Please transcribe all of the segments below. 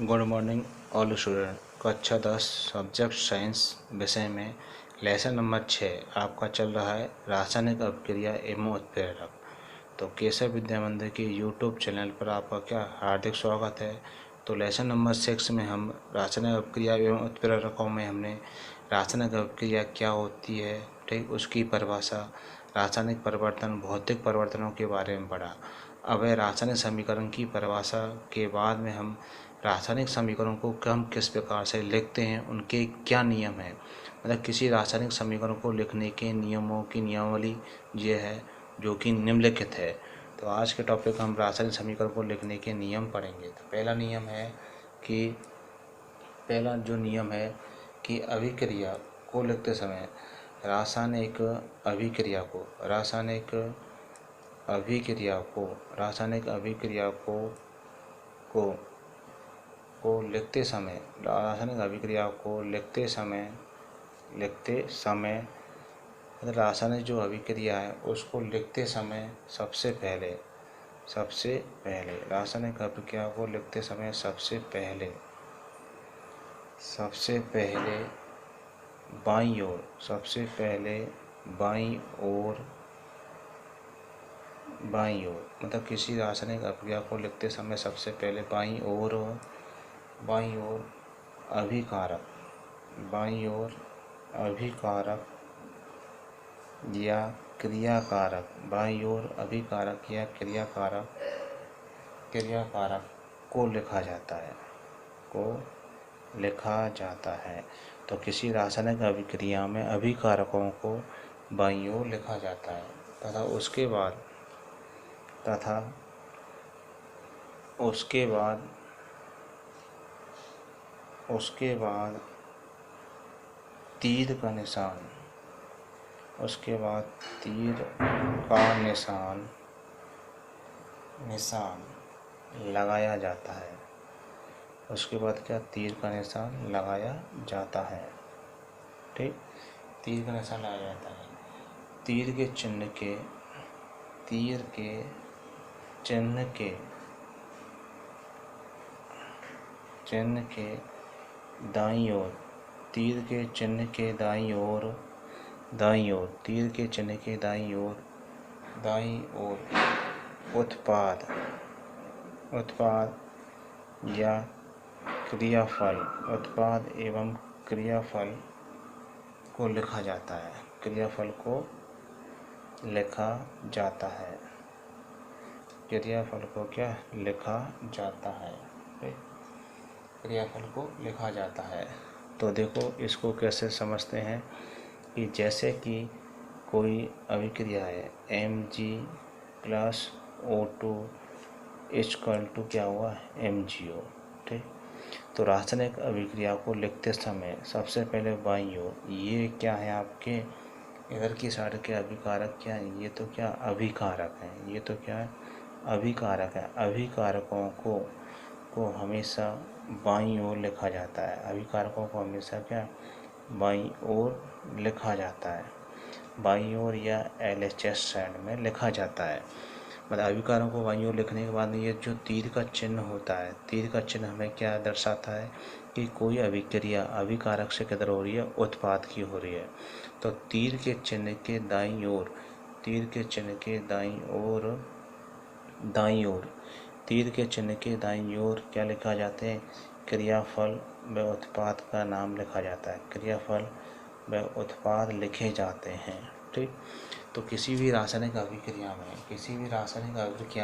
Good morning all student. कक्षा 10 subject science विषय में लेसन नंबर 6 आपका चल रहा है रासायनिक अभिक्रिया एवं उत्प्रेरक। तो केशव विद्या मंदिर के यूट्यूब चैनल पर आपका क्या हार्दिक स्वागत है। तो लेसन नंबर 6 में हम रासायनिक अभिक्रिया एवं उत्प्रेरकों में हमने रासायनिक अभिक्रिया क्या होती है, ठीक, उसकी परिभाषा, रासायनिक परिवर्तन, भौतिक परिवर्तनों के बारे में पढ़ा। अब रासायनिक समीकरण की परिभाषा के बाद में हम रासायनिक समीकरणों को हम किस प्रकार से लिखते हैं, उनके क्या नियम हैं, मतलब किसी रासायनिक समीकरण को लिखने के नियमों की नियमावली ये है जो कि निम्नलिखित है। तो आज के टॉपिक हम रासायनिक समीकरण को लिखने के नियम पढ़ेंगे। तो पहला जो नियम है कि अभिक्रिया को लिखते समय रासायनिक अभिक्रिया को लिखते समय मतलब रासायनिक जो अभिक्रिया है उसको लिखते समय सबसे पहले रासायनिक अभिक्रिया को लिखते समय सबसे पहले बाईं ओर मतलब किसी रासायनिक अभिक्रिया को लिखते समय सबसे पहले बाईं ओर अभिकारक या क्रियाकारक को लिखा जाता है। तो किसी रासायनिक अभिक्रिया में अभिकारकों को बाईं ओर लिखा जाता है तथा उसके बाद तीर का निशान लगाया जाता है। ठीक, तीर का निशान लगाया जाता है। तीर के चिन्ह के दाईं ओर उत्पाद या एवं क्रियाफल को लिखा जाता है। लिखा जाता है। तो देखो इसको कैसे समझते हैं कि जैसे कि कोई अभिक्रिया है Mg+O2 = क्या हुआ, MgO। ठीक, तो रासायनिक अभिक्रिया को लिखते समय सबसे पहले बाईं ओर, ये क्या है आपके इधर की साइड के अभिकारक क्या है, ये तो क्या अभिकारक है, अभिकारकों को हमेशा बाईं ओर लिखा जाता है। बाईं ओर लिखा जाता है, बाईं ओर या LHS साइड में लिखा जाता है। मतलब अभिकारकों को बाईं ओर लिखने के बाद ये जो तीर का चिन्ह होता है, तीर का चिन्ह हमें क्या दर्शाता है कि कोई अभिक्रिया अभिकारक से किधर हो रही है, उत्पाद की हो रही है। तो तीर के चिन्ह के दाईं ओर क्या लिखा जाते हैं, क्रियाफल व उत्पाद का नाम लिखा जाता है। क्रियाफल व उत्पाद लिखे जाते हैं। ठीक, तो किसी भी रासायनिक अभिक्रिया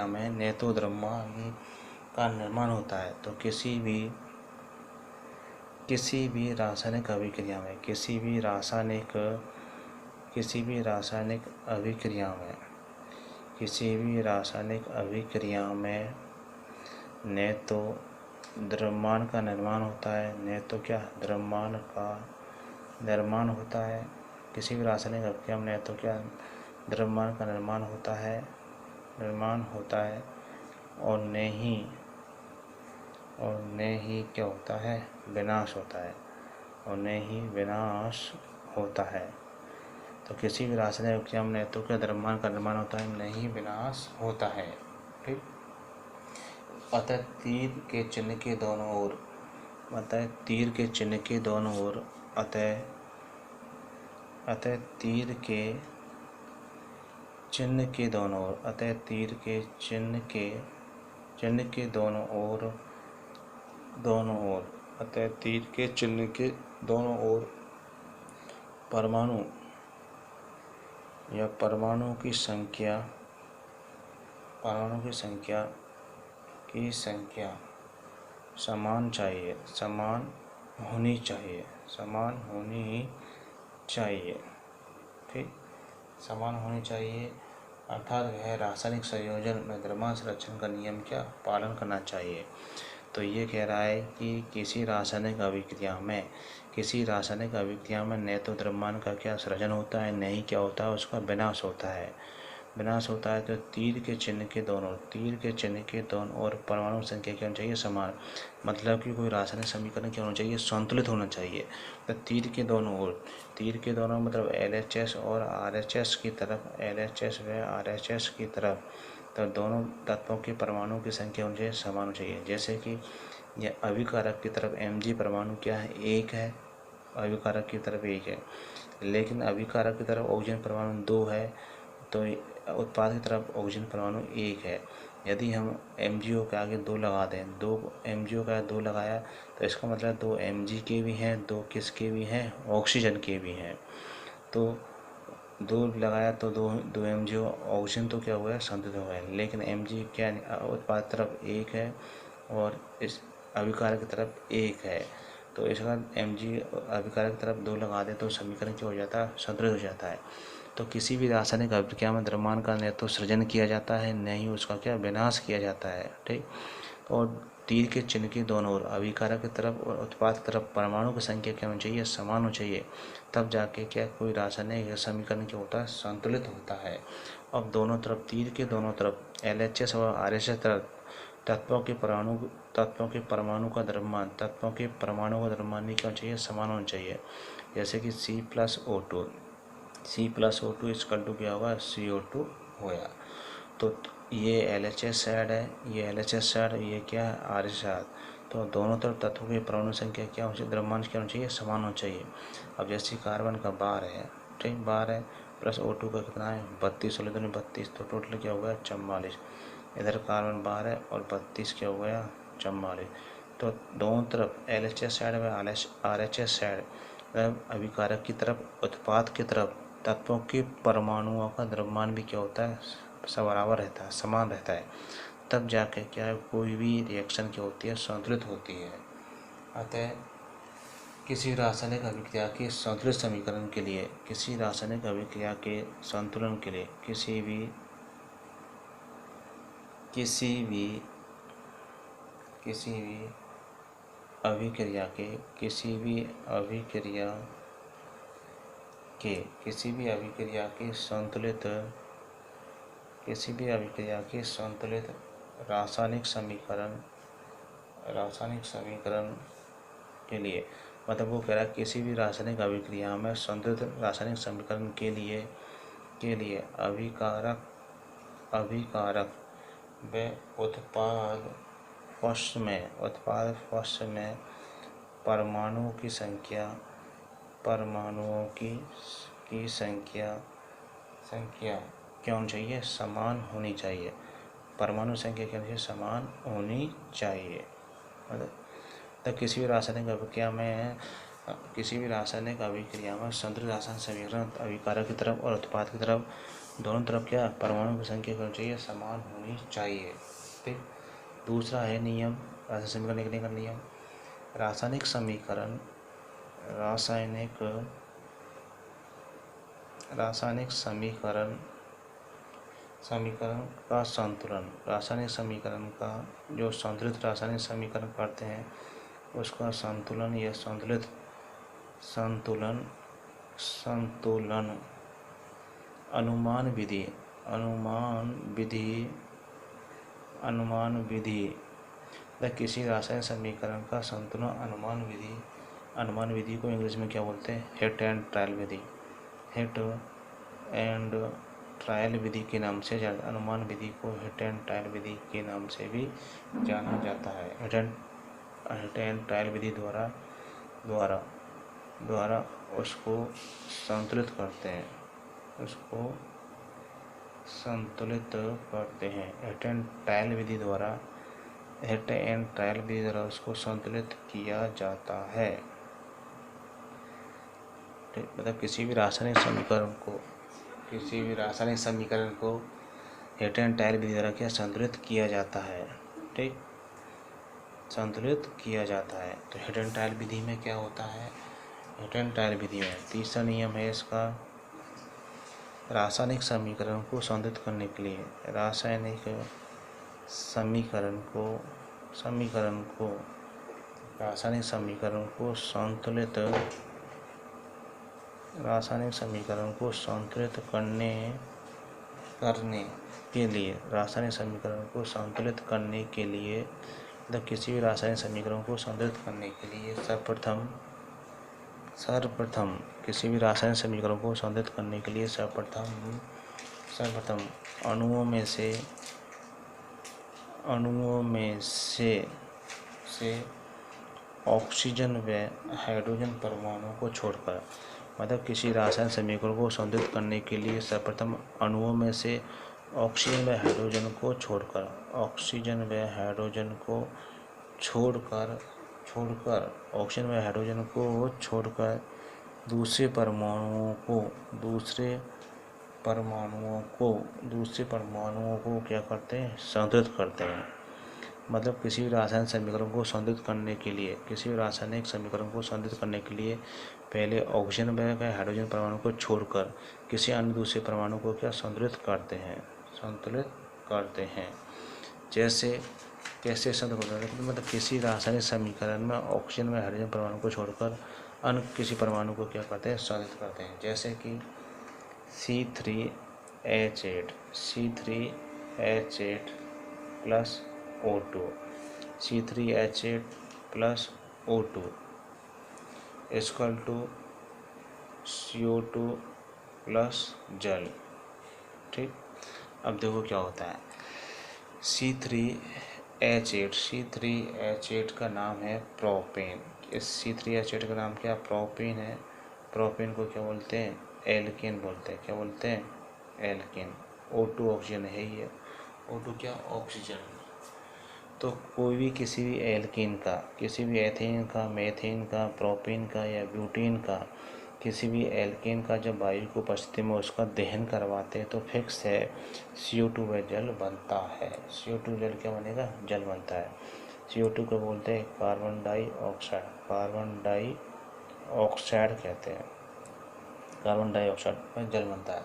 में न तो द्रव्यमान का निर्माण होता है, तो किसी भी रासायनिक अभिक्रिया में न तो द्रव्यमान का निर्माण होता है, न तो क्या द्रव्यमान का निर्माण होता है। किसी भी रासायनिक अभिक्रिया में न तो क्या द्रव्यमान का निर्माण होता है और न ही क्या होता है, विनाश होता है। तो किसी भी रासायनिक अभिक्रिया में न तो क्या द्रव्यमान का निर्माण होता है, न ही विनाश होता है। ठीक, अतः तीर के चिन्ह के दोनों ओर, अतः तीर के चिन्ह के दोनों ओर, अतः तीर के चिन्ह के दोनों ओर, अतः तीर के चिन्ह के दोनों ओर, अतः तीर के चिन्ह के दोनों ओर परमाणु या परमाणु की संख्या समान होनी चाहिए। ठीक, समान होनी चाहिए, अर्थात वह रासायनिक संयोजन में द्रव्यमान संरक्षण का नियम क्या पालन करना चाहिए। तो ये कह रहा है कि किसी रासायनिक अभिक्रिया में न तो द्रव्यमान का क्या सृजन होता है, नहीं क्या होता है, उसका विनाश होता है। तो तीर के चिन्ह के दोनों और परमाणु संख्या क्या होनी चाहिए, समान। मतलब कि कोई रासायनिक समीकरण क्या होना चाहिए, संतुलित होना चाहिए। तो तीर के दोनों मतलब LHS और RHS की तरफ, LHS व RHS की तरफ, तो दोनों तत्वों के परमाणु की संख्या होनी चाहिए, समान होनी चाहिए। जैसे कि यह अभिकारक की तरफ Mg परमाणु क्या है, 1 है, अभिकारक की तरफ 1 है, लेकिन अभिकारक की तरफ ऑक्सीजन परमाणु 2 है, तो उत्पाद की तरफ ऑक्सीजन परमाणु 1 है। यदि हम MgO के आगे 2 लगा दें, MgO का 2 लगाया, तो इसका मतलब 2 Mg के भी हैं, 2 किसके भी हैं, ऑक्सीजन के भी हैं। तो 2 लगाया तो 2 MgO ऑक्सीजन तो क्या हुआ है, संतुलित हो गया। लेकिन Mg क्या उत्पाद तरफ 1 है और इस अभिकारक की तरफ 1 है, तो इसका Mg अभिकारक की तरफ 2 लगा दे तो समीकरण क्या हो जाता है, संतुलित हो जाता है। तो किसी भी रासायनिक अभिक्रिया में द्रव्यमान का न तो सृजन किया जाता है, न ही उसका क्या विनाश किया जाता है। ठीक, और तीर के चिन्ह की दोनों ओर, अभिकारक की तरफ और उत्पाद की तरफ परमाणु की संख्या क्या होनी चाहिए, समान होनी चाहिए। तब जाके क्या कोई रासायनिक समीकरण क्या होता है, संतुलित होता है। अब दोनों तरफ, तीर के दोनों तरफ LHS और RHS तरफ तत्वों के परमाणु का द्रव्यमान भी क्या होना चाहिए, समान होना चाहिए। जैसे कि C+O2 इसकल टू क्या होगा, CO2 होया। तो ये LHS साइड है, ये क्या है, RHS साइड। तो दोनों तरफ तत्वों की परमाणु संख्या क्या होनी चाहिए, द्रव्यमान क्या होना चाहिए, समान होना चाहिए। अब जैसे कार्बन का 12 है, ठीक, 12 है, प्लस O2 का कितना है, 32, 16 32, तो टोटल क्या हो गया, 44। इधर कार्बन 12 है और 32 क्या हो गया, 44। तो दोनों तरफ LHS साइड व RHS साइड, अभिकारक की तरफ, उत्पाद की तरफ तत्वों के परमाणुओं का द्रव्यमान भी क्या होता है, बराबर रहता है, समान रहता है। तब जाके क्या है, कोई भी रिएक्शन क्या होती है, संतुलित होती है। अतः किसी रासायनिक अभिक्रिया के संतुलित समीकरण के लिए, किसी रासायनिक अभिक्रिया के संतुलन के लिए, किसी भी अभिक्रिया के संतुलित रासायनिक समीकरण के लिए, मतलब वो कह रहा है किसी भी रासायनिक अभिक्रिया में संतुलित रासायनिक समीकरण के लिए अभिकारक व उत्पाद पक्ष में परमाणुओं की संख्या क्या होनी चाहिए, समान होनी चाहिए। परमाणु संख्या क्या होनी चाहिए, समान होनी चाहिए। मतलब तब किसी भी रासायनिक अभिक्रिया में संतुलित रासायनिक समीकरण अभिकारक की तरफ और उत्पाद की तरफ, दोनों तरफ क्या, परमाणु की संख्या क्या होनी चाहिए, समान होनी चाहिए। ठीक, दूसरा है नियम, रासायनिक समीकरण लिखने का नियम। रासायनिक समीकरण का संतुलन, रासायनिक समीकरण का जो संतुलित रासायनिक समीकरण करते हैं उसका संतुलन या संतुलन अनुमान विधि किसी रासायनिक समीकरण का संतुलन अनुमान विधि को इंग्लिश में क्या बोलते हैं, हिट एंड ट्रायल विधि। ट्रायल विधि के नाम से अनुमान विधि को हिट एंड ट्रायल विधि के नाम से भी जाना जाता है। हिट एंड ट्रायल विधि द्वारा उसको संतुलित करते हैं हिट एंड ट्रायल विधि द्वारा उसको संतुलित किया जाता है। मतलब किसी भी रासायनिक समीकरण को हिट एंड ट्रायल विधि द्वारा क्या संतुलित किया जाता है। ठीक, संतुलित किया जाता है। तो हिट एंड ट्रायल विधि में क्या होता है, हिट एंड ट्रायल विधि में तीसरा नियम है इसका, रासायनिक समीकरण को संतुलित करने के लिए रासायनिक समीकरण को संतुलित करने के लिए मतलब किसी भी रासायनिक समीकरण को संतुलित करने के लिए सर्वप्रथम किसी भी रासायनिक समीकरण को संतुलित करने के लिए सर्वप्रथम अणुओं में से ऑक्सीजन व हाइड्रोजन परमाणुओं को छोड़कर, मतलब किसी रासायनिक समीकरण को संतुलित करने के लिए सर्वप्रथम अणुओं में से ऑक्सीजन व हाइड्रोजन को छोड़कर दूसरे परमाणुओं को क्या करते हैं, संतुलित करते हैं। मतलब किसी भी रासायनिक समीकरण को संतुलित करने के लिए पहले ऑक्सीजन व हाइड्रोजन परमाणु को छोड़कर किसी अन्य दूसरे परमाणु को क्या संतुलित करते हैं। जैसे कैसे संतुलित करते हैं, मतलब किसी रासायनिक समीकरण में ऑक्सीजन व हाइड्रोजन परमाणु को छोड़कर अन्य किसी परमाणु को क्या करते हैं, संतुलित करते हैं। जैसे कि C3H8 plus O2 equal to CO2 plus जल। ठीक, अब देखो क्या होता है। C3H8 का नाम है प्रोपेन। इस C3H8 का नाम क्या, प्रोपेन है। प्रोपेन को क्या बोलते हैं, एल्केन बोलते हैं। क्या बोलते हैं, एल्केन। O2 ऑक्सीजन है ही है। O2 क्या, ऑक्सीजन। तो कोई भी किसी भी एल्केन का, किसी भी एथेन का, मेथेन का, प्रोपेन का या ब्यूटेन का, किसी भी एल्केन का जब वायु की उपस्थिति में उसका दहन करवाते हैं तो फिक्स है CO2 व जल बनता है। CO2 जल क्या बनेगा, जल बनता है। CO2 को बोलते हैं कार्बन डाइऑक्साइड कहते हैं। कार्बन डाइऑक्साइड में जल बनता है,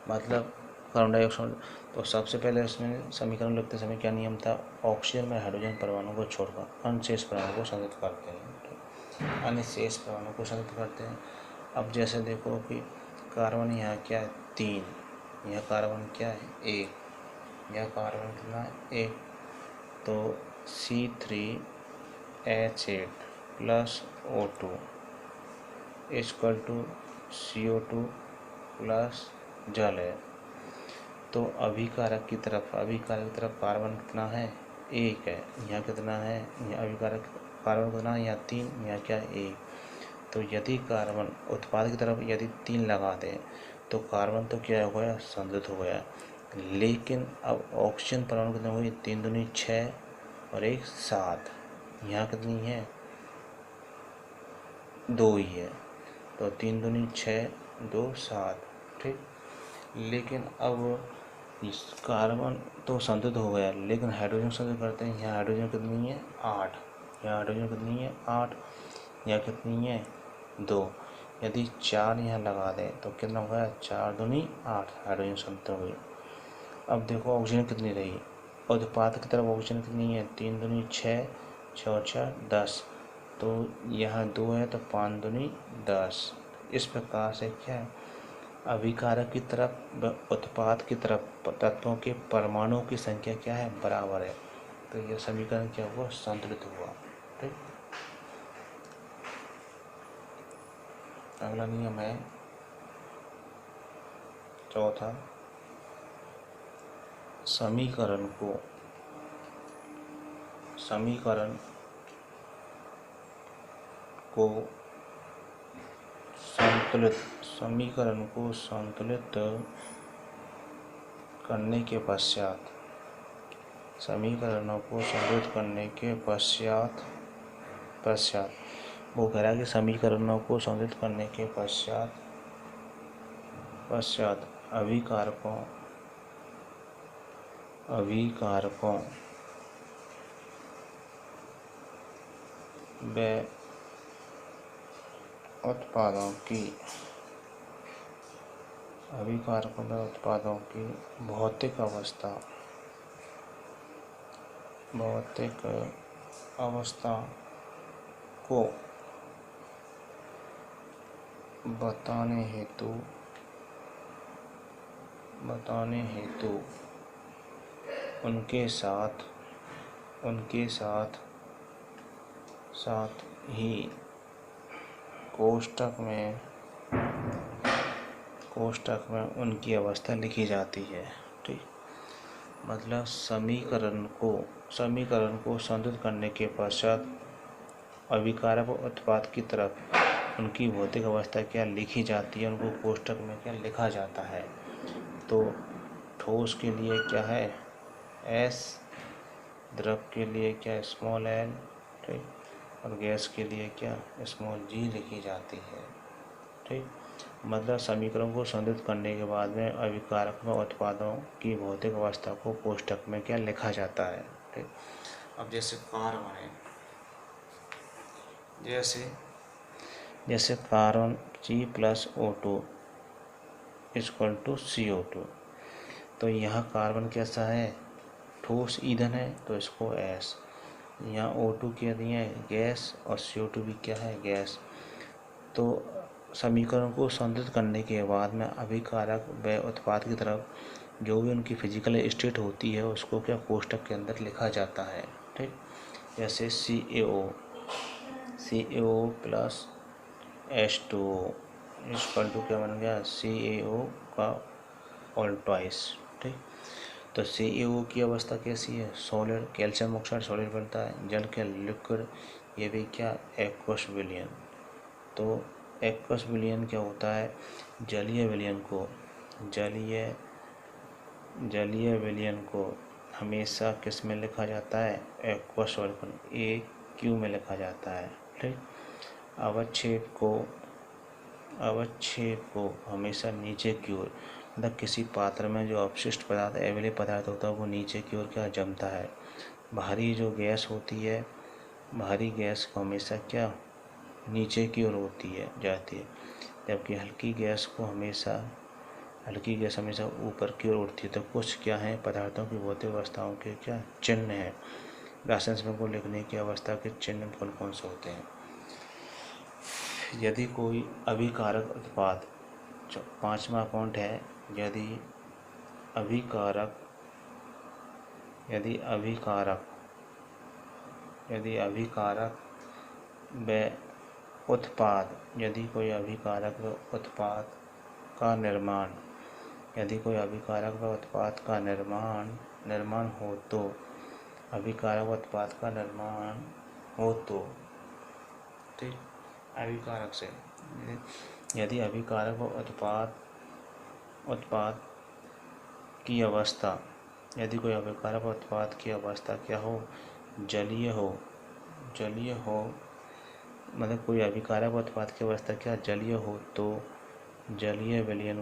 मतलब कार्बन डाइऑक्साइड। तो सबसे पहले इसमें समीकरण लिखते समय क्या नियम था, ऑक्सीजन में हाइड्रोजन परमाणु को छोड़कर अन्य शेष परमाणु को संतुलित करते हैं। अब जैसे देखो कि कार्बन यहाँ क्या है, 3, यह कार्बन क्या है, 1, यह कार्बन कितना, 1। तो C3H8 plus O2 equal to CO2 plus जल है। तो अभिकारक की तरफ कार्बन कितना है, 1 है। यहाँ कितना है, यहाँ अभिकारक कार्बन कितना है, यहाँ 3, यहाँ क्या, 1। तो यदि कार्बन उत्पाद की तरफ यदि 3 लगा दें तो कार्बन तो क्या हो गया, संतुलित हो गया। लेकिन अब ऑक्सीजन परमाणु कितने हुई, 3 दूनी 6 और 1 7। यहाँ कितनी है, 2 ही है। तो 3 दूनी 6, 2 7। ठीक, लेकिन अब इस कार्बन तो संतुलित हो गया, लेकिन हाइड्रोजन संतुलित करते हैं। यहाँ हाइड्रोजन कितनी है, 8। यहाँ हाइड्रोजन कितनी है, 8। यहाँ कितनी है, 2। यदि 4 यहाँ लगा दें तो कितना हो गया, 4 दूनी 8, हाइड्रोजन संतुलित हो गई। अब देखो ऑक्सीजन कितनी रही, उत्पाद की तरफ ऑक्सीजन कितनी है, 3 दूनी 6, 6 4 10। तो यहाँ 2 है तो 5 दूनी 10। इस प्रकार से क्या है, अभिकारक की तरफ उत्पाद की तरफ तत्वों के परमाणुओं की संख्या क्या है, बराबर है। तो यह समीकरण क्या हुआ, संतुलित हुआ। ठीक, अगला नियम है चौथा, समीकरण को संतुलित करने के पश्चात वो कह रहा है कि समीकरणों को संतुलित करने के पश्चात अभिकारकों व उत्पादों की भौतिक अवस्था को बताने हेतु उनके साथ ही कोष्ठक में उनकी अवस्था लिखी जाती है। ठीक, मतलब समीकरण को संतुलित करने के पश्चात अभिकारक उत्पाद की तरफ उनकी भौतिक अवस्था क्या लिखी जाती है, उनको कोष्ठक में क्या लिखा जाता है। तो ठोस के लिए क्या है S, द्रव के लिए क्या स्मॉल l, ठीक, और गैस के लिए क्या स्मॉल g लिखी जाती है। ठीक, मतलब समीकरण को संतुलित करने के बाद में अभिकारक में उत्पादों की भौतिक अवस्था को कोष्ठक में क्या लिखा जाता है। ठीक, अब जैसे कार्बन है, जैसे कार्बन G+O2 = CO2, तो यहाँ कार्बन कैसा है ठोस ईंधन है तो इसको S, यहाँ O2 क्या दिया है गैस और CO2 भी क्या है गैस। तो समीकरण को संतुलित करने के बाद में अभिकारक व उत्पाद की तरफ जो भी उनकी फिजिकल स्टेट होती है उसको क्या कोष्ठक के अंदर लिखा जाता है। ठीक, जैसे CaO + H2O = क्या बन गया CaO का ऑल ट्वाइस। ठीक, तो CaO की अवस्था कैसी है सॉलिड, कैल्शियम ऑक्साइड सॉलिड बनता है, जल के लिक्विड, ये भी क्या एक्वस विलयन। तो एक्वस विलयन क्या होता है जलीय विलयन को हमेशा किस में लिखा जाता है एक्वस सॉल्यूशन AQ में लिखा जाता है। ठीक, अवक्षेप को हमेशा नीचे की ओर, मतलब किसी पात्र में जो अपशिष्ट पदार्थ अवैलेबल पदार्थ होता है वो नीचे की ओर क्या जमता है। भारी जो गैस होती है, भारी गैस को हमेशा क्या नीचे की ओर जाती है, जबकि हल्की गैस हमेशा ऊपर की ओर उठती है। तो कुछ क्या है पदार्थों की भौतिक अवस्थाओं के क्या चिन्ह हैं, रासायनिक को लिखने की अवस्था के चिन्ह कौन कौन से होते हैं। यदि कोई अभिकारक उत्पाद, 5वां पॉइंट है, यदि अभिकारक व उत्पाद, यदि कोई अभिकारक व उत्पाद का निर्माण हो तो ठीक, अभिकारक से यदि अभिकारक व उत्पाद की अवस्था, यदि कोई अभिकारक उत्पाद की अवस्था क्या हो जलीय हो, मतलब कोई अभिकारक उत्पाद की अवस्था क्या जलीय हो तो जलीय विलयन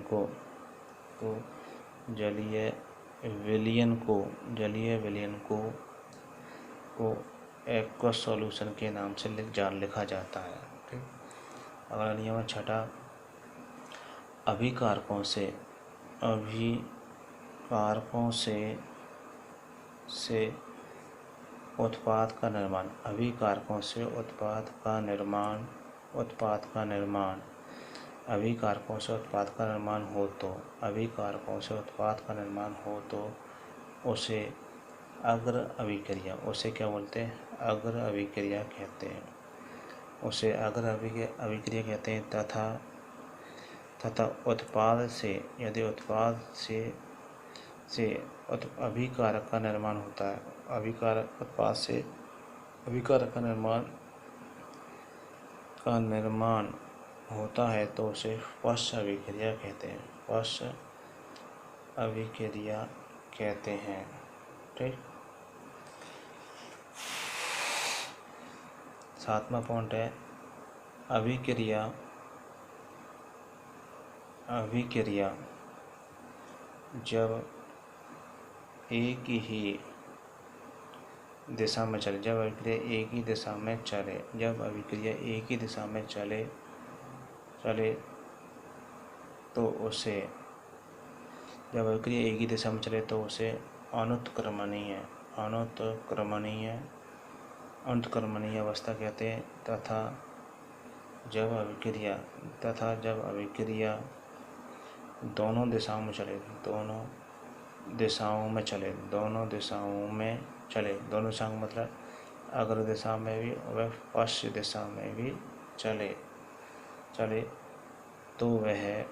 को एक्वस सॉल्यूशन के नाम से लिखा जाता है। ठीक, अगला नियम 6, अभिकारकों से उत्पाद का निर्माण अभिकारकों से उत्पाद का निर्माण हो तो उसे अग्र अभिक्रिया, उसे क्या बोलते हैं अग्र अभिक्रिया कहते हैं, उसे अग्र अभिक्रिया कहते हैं। तथा उत्पाद से से अभिकारक का निर्माण होता है। अभिकारक उत्पाद से अभिकारक का निर्माण होता है तो उसे पश्च अभिक्रिया कहते हैं। पश्च अभिक्रिया कहते हैं। ठीक, 7वां पॉइंट है अभिक्रिया जब एक ही दिशा में चले। जब अभिक्रिया एक ही दिशा में चले तो उसे अनुत्क्रमणीय अवस्था कहते हैं। तथा जब अभिक्रिया दोनों दिशाओं में चले मतलब अग्र दिशा में भी और पश्चिम दिशा में भी चले तो वह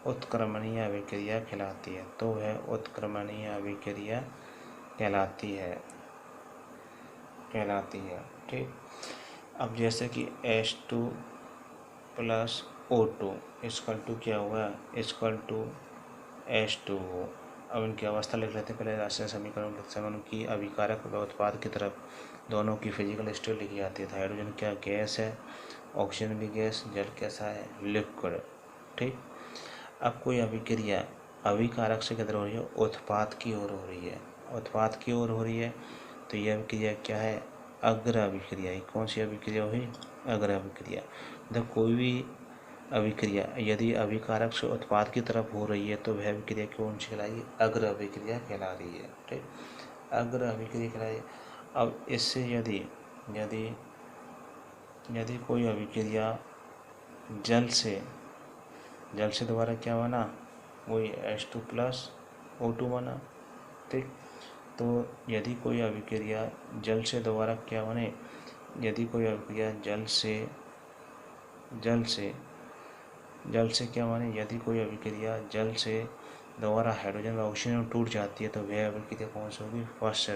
उत्क्रमणीय अभिक्रिया कहलाती है। ठीक, अब जैसे कि H2 + O2 = क्या हुआ, = H2O। अब इनकी अवस्था लिख लेते हैं। पहले रासायनिक समीकरण लिखते समय उनकी अभिकारक व उत्पाद की तरफ दोनों की फिजिकल स्टेट लिखी जाती है। हाइड्रोजन क्या गैस है, ऑक्सीजन भी गैस, जल कैसा है, लिक्विड। ठीक, अब कोई अभिक्रिया अभिकारक से किधर हो रही है, उत्पाद की ओर हो रही है तो यह अभिक्रिया क्या है, अग्र अभिक्रिया। कौन सी अभिक्रिया हुई, अग्र अभिक्रिया। मतलब कोई भी अभिक्रिया यदि अभिकारक से उत्पाद की तरफ हो रही है तो वह अभिक्रिया कौन सी कहलाई, अग्र अभिक्रिया कहला रही है। ठीक, अग्र अभिक्रिया कहलाई। अब इससे यदि कोई अभिक्रिया जल से दोबारा क्या बना, वही H2 + O2 बना। ठीक, तो यदि कोई अभिक्रिया जल से दोबारा क्या बने, यदि कोई अभिक्रिया जल से दोबारा हाइड्रोजन व ऑक्सीजन में टूट जाती है तो वह अभिक्रिया कौन सी होगी, पश्च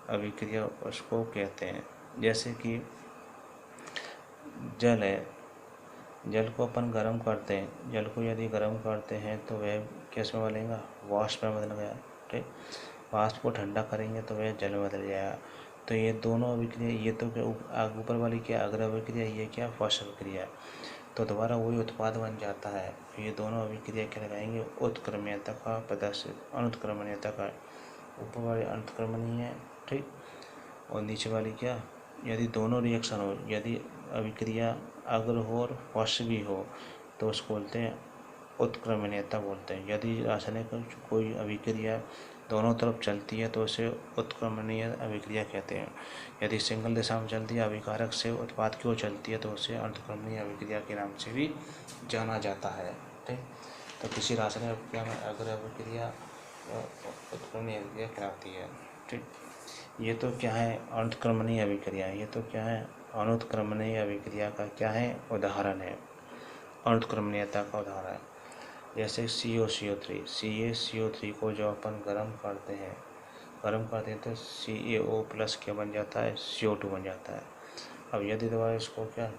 अभिक्रिया उसको कहते हैं। जैसे कि जल है, जल को अपन गर्म करते हैं, जल को यदि गर्म करते हैं तो वह किस में बदलेगा, वाष्प में बदल गया। ठीक, वाष्प को ठंडा करेंगे तो वह जल में बदल जाएगा। तो ये दोनों अभिक्रिया, ये तो ऊपर वाली क्या अग्र अभिक्रिया, ये क्या पश्च अभिक्रिया, तो दोबारा वही उत्पाद बन जाता है। ये दोनों अभिक्रिया क्या लगाएंगे, उत्क्रमणीयता का प्रदर्शित, अनुत्क्रमणीयता का। ऊपर वाली अनुत्क्रमणीय है। ठीक, और नीचे वाली क्या, यदि दोनों रिएक्शन हो, यदि अभिक्रिया अग्र हो और पश्च भी हो तो उसको बोलते हैं उत्क्रमणीयता बोलते हैं। यदि रासायनिक कोई अभिक्रिया दोनों तरफ चलती है तो उसे उत्क्रमणीय अभिक्रिया कहते हैं। यदि सिंगल दिशा में चलती है, अभिकारक से उत्पाद की ओर चलती है तो उसे अनुत्क्रमणीय अभिक्रिया के नाम से भी जाना जाता है। ठीक, तो किसी रासायनिक अभिक्रिया में अग्र अभिक्रिया उत्क्रमणीय अभिक्रिया कहलाती है। ठीक, ये तो क्या है, अनुत्क्रमणीय अभिक्रिया। ये तो क्या है, अनुत्क्रमणीय अभिक्रिया का क्या है, उदाहरण है, अनुत्क्रमणीयता का उदाहरण। जैसे CaCO3 को जो अपन गर्म करते हैं तो CaO+ क्या बन जाता है, CO2 बन जाता है। अब यदि दोबारा इसको क्या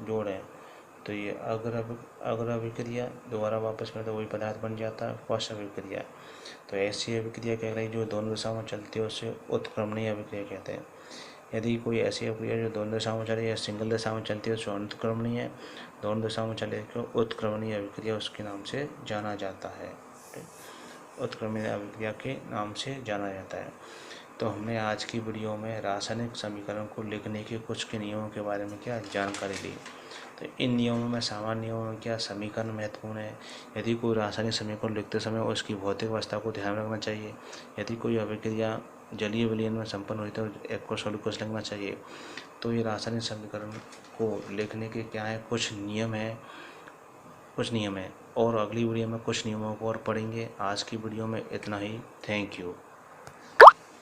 जोड़ें तो ये अग्र अभिक्रिया दोबारा वापस में तो वही पदार्थ बन जाता है, पश्च अभिक्रिया। तो ऐसी अभिक्रिया कहलाई जो दोनों दिशाओं में चलती है उसे उत्क्रमणीय अभिक्रिया कहते हैं। यदि कोई ऐसी अभिक्रिया जो दोनों दिशाओं में चले या सिंगल दिशा में चलती है उसको अनुत्क्रमणीय है, दोनों दिशाओं में चले तो उत्क्रमणीय अभिक्रिया उसके नाम से जाना जाता है। उत्क्रमणीय अभिक्रिया के नाम से जाना जाता है। तो हमने आज की वीडियो में रासायनिक समीकरण को लिखने के कुछ के नियमों के बारे में क्या जानकारी ली। तो इन नियमों में, सामान्य नियमों में क्या समीकरण महत्वपूर्ण है। यदि कोई रासायनिक समीकरण लिखते समय उसकी भौतिक अवस्था को ध्यान रखना चाहिए। यदि कोई अभिक्रिया जलीय विलयन में संपन्न हुई तो एक्वस सॉल्यूबल लिखना चाहिए। तो ये रासायनिक समीकरण को लिखने के क्या है, कुछ नियम है और अगली वीडियो में कुछ नियमों को और पढ़ेंगे। आज की वीडियो में इतना ही। Thank you.